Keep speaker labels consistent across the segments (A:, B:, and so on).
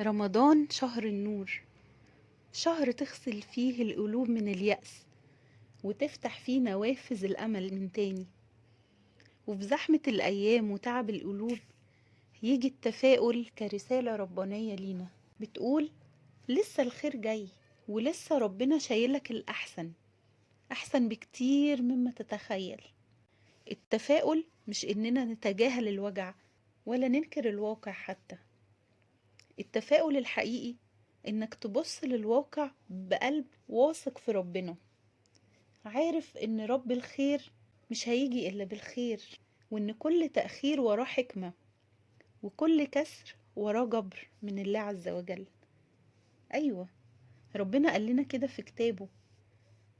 A: رمضان شهر النور، شهر تغسل فيه القلوب من اليأس وتفتح فيه نوافذ الأمل من تاني. وفي زحمة الأيام وتعب القلوب يجي التفاؤل كرسالة ربانية لينا بتقول لسه الخير جاي، ولسه ربنا شايلك الأحسن، أحسن بكتير مما تتخيل. التفاؤل مش إننا نتجاهل الوجع ولا ننكر الواقع حتى. التفاؤل الحقيقي إنك تبص للواقع بقلب واثق في ربنا، عارف إن رب الخير مش هيجي إلا بالخير، وإن كل تأخير وراه حكمة، وكل كسر وراه جبر من الله عز وجل. أيوة، ربنا قال لنا كده في كتابه: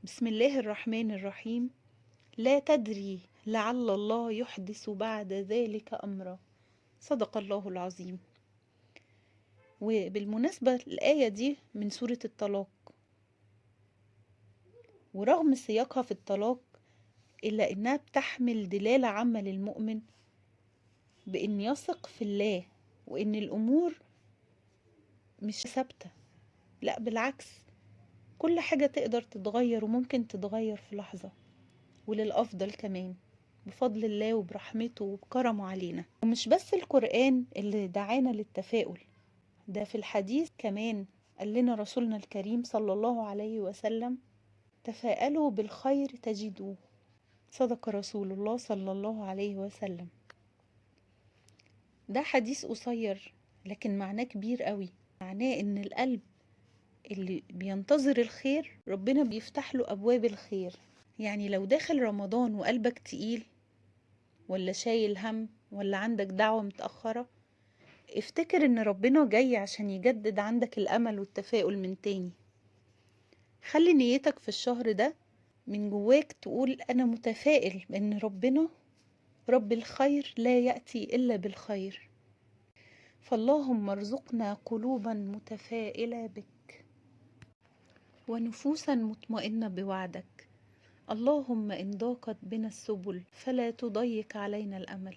A: بسم الله الرحمن الرحيم، لا تدري لعل الله يحدث بعد ذلك أمرا. صدق الله العظيم. وبالمناسبة الآية دي من سورة الطلاق، ورغم سياقها في الطلاق إلا إنها بتحمل دلالة عامة للمؤمن بإن يثق في الله، وإن الأمور مش ثابتة، لا بالعكس، كل حاجة تقدر تتغير وممكن تتغير في لحظة، وللأفضل كمان بفضل الله وبرحمته وبكرمه علينا. ومش بس القرآن اللي دعانا للتفاؤل، ده في الحديث كمان قال لنا رسولنا الكريم صلى الله عليه وسلم: تفاءلوا بالخير تجدوه. صدق رسول الله صلى الله عليه وسلم. ده حديث قصير لكن معناه كبير قوي. معناه ان القلب اللي بينتظر الخير ربنا بيفتح له ابواب الخير. يعني لو داخل رمضان وقلبك تقيل، ولا شايل هم، ولا عندك دعوة متأخرة، افتكر ان ربنا جاي عشان يجدد عندك الامل والتفاؤل من تاني. خلي نيتك في الشهر ده من جواك تقول انا متفائل بان ربنا رب الخير لا يأتي إلا بالخير. فاللهم ارزقنا قلوبا متفائلة بك، ونفوسا مطمئنة بوعدك. اللهم إن ضاقت بنا السبل فلا تضيق علينا الأمل.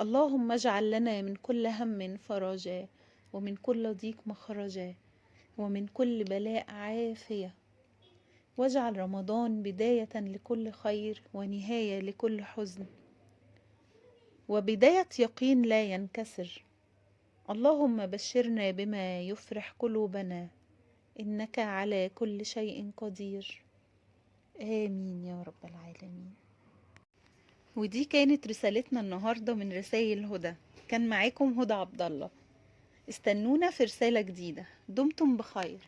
A: اللهم اجعل لنا من كل هم فرجا، ومن كل ضيق مخرجا، ومن كل بلاء عافية. واجعل رمضان بداية لكل خير ونهاية لكل حزن، وبداية يقين لا ينكسر. اللهم بشرنا بما يفرح قلوبنا، إنك على كل شيء قدير. آمين يا رب العالمين. ودي كانت رسالتنا النهاردة من رسائل هدى. كان معاكم هدى عبد الله. استنونا في رسالة جديدة. دمتم بخير.